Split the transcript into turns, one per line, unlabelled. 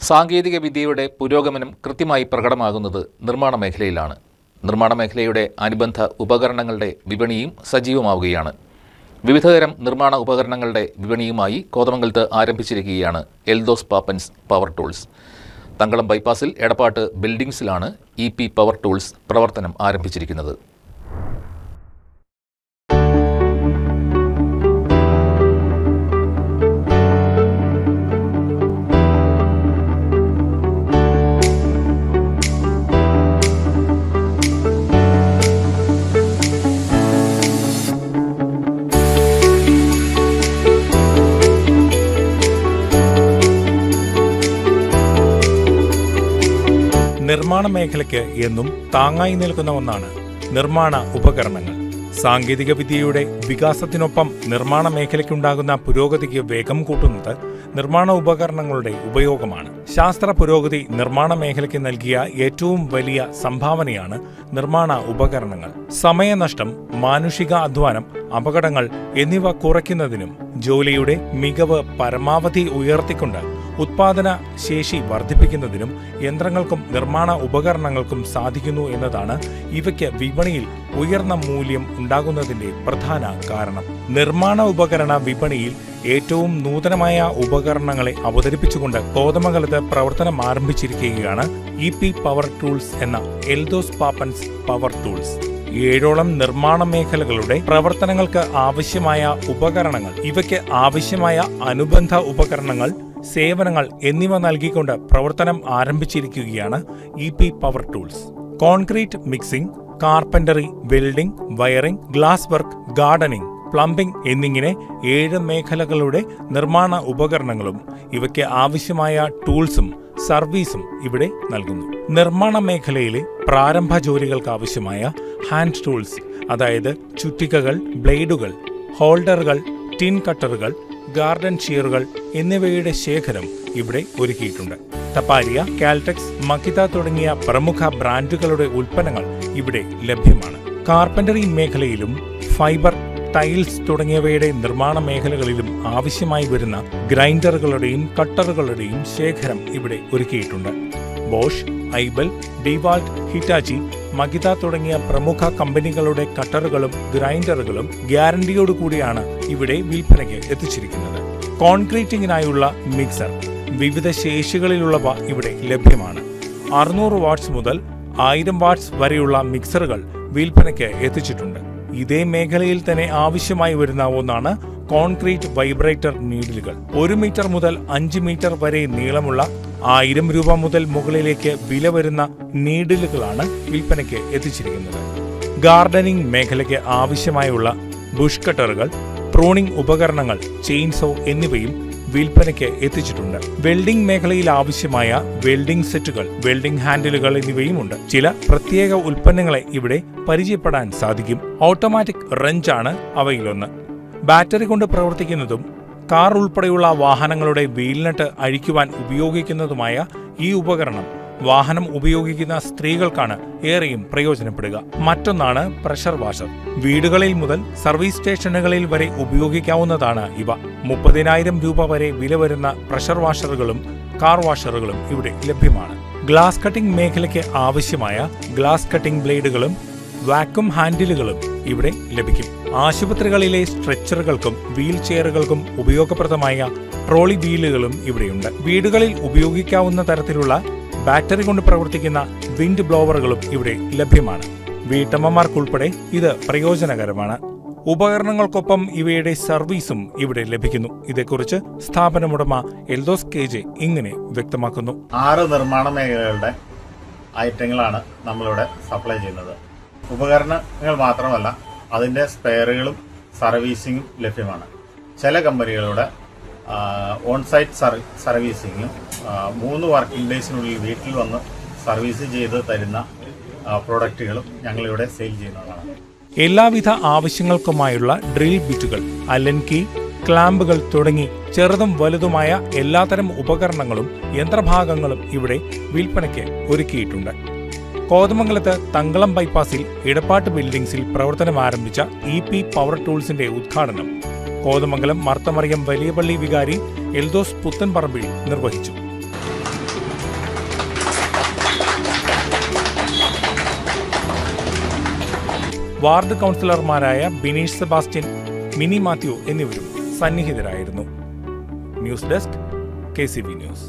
സാങ്കേതിക വിദ്യയുടെ പുരോഗമനം കൃത്യമായി പ്രകടമാകുന്നത് നിർമ്മാണ മേഖലയിലാണ്. നിർമ്മാണ മേഖലയുടെ അനുബന്ധ ഉപകരണങ്ങളുടെ വിപണിയും സജീവമാവുകയാണ്. വിവിധതരം നിർമ്മാണ ഉപകരണങ്ങളുടെ വിപണിയുമായി കോതമംഗലത്ത് ആരംഭിച്ചിരിക്കുകയാണ് എൽദോസ് പാപ്പൻസ് പവർ ടൂൾസ്. തങ്കളം ബൈപ്പാസിൽ എടപ്പാട്ട് ബിൽഡിംഗ്സിലാണ് EP പവർ ടൂൾസ് പ്രവർത്തനം ആരംഭിച്ചിരിക്കുന്നത്.
നിർമ്മാണ മേഖലയ്ക്ക് എന്നും താങ്ങായി നിൽക്കുന്ന ഒന്നാണ് നിർമ്മാണ ഉപകരണങ്ങൾ. സാങ്കേതിക വിദ്യയുടെ വികാസത്തിനൊപ്പം നിർമ്മാണ മേഖലയ്ക്കുണ്ടാകുന്ന പുരോഗതിക്ക് വേഗം കൂട്ടുന്നത് നിർമ്മാണ ഉപകരണങ്ങളുടെ ഉപയോഗമാണ്. ശാസ്ത്ര പുരോഗതി നിർമ്മാണ മേഖലയ്ക്ക് നൽകിയ ഏറ്റവും വലിയ സംഭാവനയാണ് നിർമ്മാണ ഉപകരണങ്ങൾ. സമയനഷ്ടം, മാനുഷിക അധ്വാനം, അപകടങ്ങൾ എന്നിവ കുറയ്ക്കുന്നതിനും ജോലിയുടെ മികവ് പരമാവധി ഉയർത്തിക്കൊണ്ട് ഉത്പാദന ശേഷി വർദ്ധിപ്പിക്കുന്നതിനും യന്ത്രങ്ങൾക്കും നിർമ്മാണ ഉപകരണങ്ങൾക്കും സാധിക്കുന്നു എന്നതാണ് ഇവയ്ക്ക് വിപണിയിൽ ഉയർന്ന മൂല്യം ഉണ്ടാകുന്നതിന്റെ പ്രധാന കാരണം. നിർമ്മാണ ഉപകരണ വിപണിയിൽ ഏറ്റവും നൂതനമായ ഉപകരണങ്ങളെ അവതരിപ്പിച്ചുകൊണ്ട് കോതമംഗലത്ത് പ്രവർത്തനം ആരംഭിച്ചിരിക്കുകയാണ് EP പവർ ടൂൾസ് എന്ന എൽദോസ് പാപ്പൻസ് പവർ ടൂൾസ്. 7ഓളം നിർമ്മാണ മേഖലകളുടെ പ്രവർത്തനങ്ങൾക്ക് ആവശ്യമായ ഉപകരണങ്ങൾ, ഇവയ്ക്ക് ആവശ്യമായ അനുബന്ധ ഉപകരണങ്ങൾ, സേവനങ്ങൾ എന്നിവ നൽകിക്കൊണ്ട് പ്രവർത്തനം ആരംഭിച്ചിരിക്കുകയാണ് EP power tools. Concrete mixing, carpentry, welding, wiring, glass work, gardening, plumbing എന്നിങ്ങനെ 7 മേഖലകളുടെ നിർമ്മാണ ഉപകരണങ്ങളും ഇവയ്ക്ക് ആവശ്യമായ ടൂൾസും സർവീസും ഇവിടെ നൽകുന്നു. നിർമ്മാണ മേഖലയിലെ പ്രാരംഭ ജോലികൾക്ക് ആവശ്യമായ ഹാൻഡ് ടൂൾസ്, അതായത് ചുറ്റികകൾ, ബ്ലേഡുകൾ, ഹോൾഡറുകൾ, ടിൻ കട്ടറുകൾ, ഗാർഡൻ ഷിയറുകൾ എന്നിവയുടെ ശേഖരം ഇവിടെ ഒരുക്കിയിട്ടുണ്ട്. ടപ്പാരിയ, കാൽടെക്സ്, മക്കിത തുടങ്ങിയ പ്രമുഖ ബ്രാൻഡുകളുടെ ഉൽപ്പന്നങ്ങൾ ഇവിടെ ലഭ്യമാണ്. കാർപ്പന്ററി മേഖലയിലും ഫൈബർ, ടൈൽസ് തുടങ്ങിയവയുടെ നിർമ്മാണ മേഖലകളിലും ആവശ്യമായി വരുന്ന ഗ്രൈൻഡറുകളുടെയും കട്ടറുകളുടെയും ശേഖരം ഇവിടെ ഒരുക്കിയിട്ടുണ്ട്. ബോഷ്, ഐബൽ, ഡിവാൾട്ട്, ഹിറ്റാച്ചി, മകിത തുടങ്ങിയ പ്രമുഖ കമ്പനികളുടെ കട്ടറുകളും ഗ്രൈൻഡറുകളും ഗ്യാരണ്ടിയോടുകൂടിയാണ് ഇവിടെ വിൽപ്പനയ്ക്ക് എത്തിച്ചിരിക്കുന്നത്. കോൺക്രീറ്റിംഗിനായുള്ള മിക്സർ, വിവിധ ശേഷികളിലുള്ളവ ഇവിടെ ലഭ്യമാണ്. 600 വാട്ട്സ് മുതൽ 1000 വാട്ട്സ് വരെയുള്ള മിക്സറുകൾ വിൽപ്പനയ്ക്ക് എത്തിച്ചിട്ടുണ്ട്. ഇതേ മേഖലയിൽ തന്നെ ആവശ്യമായി വരുന്ന ഒന്നാണ് കോൺക്രീറ്റ് വൈബ്രേറ്റർ നീഡിലുകൾ. 1 മീറ്റർ മുതൽ 5 മീറ്റർ വരെ നീളമുള്ള 1000 രൂപ മുതൽ മുകളിലേക്ക് വില വരുന്ന നീഡിലുകളാണ് വിൽപ്പനയ്ക്ക് എത്തിച്ചിരിക്കുന്നത്. ഗാർഡനിംഗ് മേഖലയ്ക്ക് ആവശ്യമായുള്ള ബുഷ് കട്ടറുകൾ, പ്രൂണിംഗ് ഉപകരണങ്ങൾ, ചെയിൻസോ എന്നിവയും വിൽപ്പനയ്ക്ക് എത്തിച്ചിട്ടുണ്ട്. വെൽഡിംഗ് മേഖലയിൽ ആവശ്യമായ വെൽഡിംഗ് സെറ്റുകൾ, വെൽഡിംഗ് ഹാൻഡിലുകൾ എന്നിവയുമുണ്ട്. ചില പ്രത്യേക ഉൽപ്പന്നങ്ങളെ ഇവിടെ പരിചയപ്പെടാൻ സാധിക്കും. ഓട്ടോമാറ്റിക് റെഞ്ചാണ് അവയിലൊന്ന്. ബാറ്ററി കൊണ്ട് പ്രവർത്തിക്കുന്നതും കാർ ഉൾപ്പെടെയുള്ള വാഹനങ്ങളുടെ വീൽനട്ട് അഴിക്കുവാൻ ഉപയോഗിക്കുന്നതുമായ ഈ ഉപകരണം വാഹനം ഉപയോഗിക്കുന്ന സ്ത്രീകൾക്കാണ് ഏറെയും പ്രയോജനപ്പെടുക. മറ്റൊന്നാണ് പ്രഷർ വാഷർ. വീടുകളിൽ മുതൽ സർവീസ് സ്റ്റേഷനുകളിൽ വരെ ഉപയോഗിക്കാവുന്നതാണ് ഇവ. 30,000 രൂപ വരെ വില വരുന്ന പ്രഷർ വാഷറുകളും കാർ വാഷറുകളും ഇവിടെ ലഭ്യമാണ്. ഗ്ലാസ് കട്ടിംഗ് മേഖലയ്ക്ക് ആവശ്യമായ ഗ്ലാസ് കട്ടിംഗ് ബ്ലേഡുകളും വാക്യൂം ഹാൻഡിലുകളും ഇവിടെ ലഭിക്കും. ആശുപത്രികളിലെ സ്ട്രെച്ചറുകൾക്കും വീൽ ചെയറുകൾക്കും ഉപയോഗപ്രദമായ ട്രോളി വീലുകളും ഇവിടെയുണ്ട്. വീടുകളിൽ ഉപയോഗിക്കാവുന്ന തരത്തിലുള്ള ബാറ്ററി കൊണ്ട് പ്രവർത്തിക്കുന്ന വിൻഡ് ബ്ലോവറുകളും ഇവിടെ ലഭ്യമാണ്. വീട്ടമ്മമാർക്കുൾപ്പെടെ ഇത് പ്രയോജനകരമാണ്. ഉപകരണങ്ങൾക്കൊപ്പം ഇവയുടെ സർവീസും ഇവിടെ ലഭിക്കുന്നു. ഇതേക്കുറിച്ച് സ്ഥാപനമുടമ എൽദോസ് KJ ഇങ്ങനെ വ്യക്തമാക്കുന്നു.
6 നിർമ്മാണ മേഖലകളുടെ ഐറ്റങ്ങളാണ് നമ്മളിവിടെ സപ്ലൈ ചെയ്യുന്നത്. ഉപകരണങ്ങൾ മാത്രമല്ല, അതിൻ്റെ സ്പെയറുകളും സർവീസിങ്ങും ലഭ്യമാണ്. ചില കമ്പനികളുടെ ഓൺസൈറ്റ് സർവീസിങ്ങും 3 വർക്കിംഗ് ഡേയ്സിനുള്ളിൽ വീട്ടിൽ വന്ന് സർവീസ് ചെയ്ത് തരുന്ന പ്രോഡക്റ്റുകളും ഞങ്ങളിവിടെ സെയിൽ ചെയ്യുന്നതാണ്.
എല്ലാവിധ ആവശ്യങ്ങൾക്കുമായുള്ള ഡ്രിൽ ബിറ്റുകൾ, അലൻ കീ, ക്ലാമ്പുകൾ തുടങ്ങി ചെറുതും വലുതുമായ എല്ലാത്തരം ഉപകരണങ്ങളും യന്ത്രഭാഗങ്ങളും ഇവിടെ വിൽപ്പനയ്ക്ക് ഒരുക്കിയിട്ടുണ്ട്. കോതമംഗലത്ത് തങ്കളം ബൈപ്പാസിൽ എടപ്പാട്ട് ബിൽഡിംഗ്സിൽ പ്രവർത്തനം ആരംഭിച്ച EP പവർ ടൂൾസിന്റെ ഉദ്ഘാടനം കോതമംഗലം മർത്തമറിയം വലിയ പള്ളി വികാരി എൽദോസ് പുത്തൻപറമ്പിൽ നിർവഹിച്ചു. വാർഡ് കൗൺസിലർമാരായ ബിനീഷ് സെബാസ്റ്റ്യൻ, മിനി മാത്യു എന്നിവരും സന്നിഹിതരായിരുന്നു. News desk KCB news.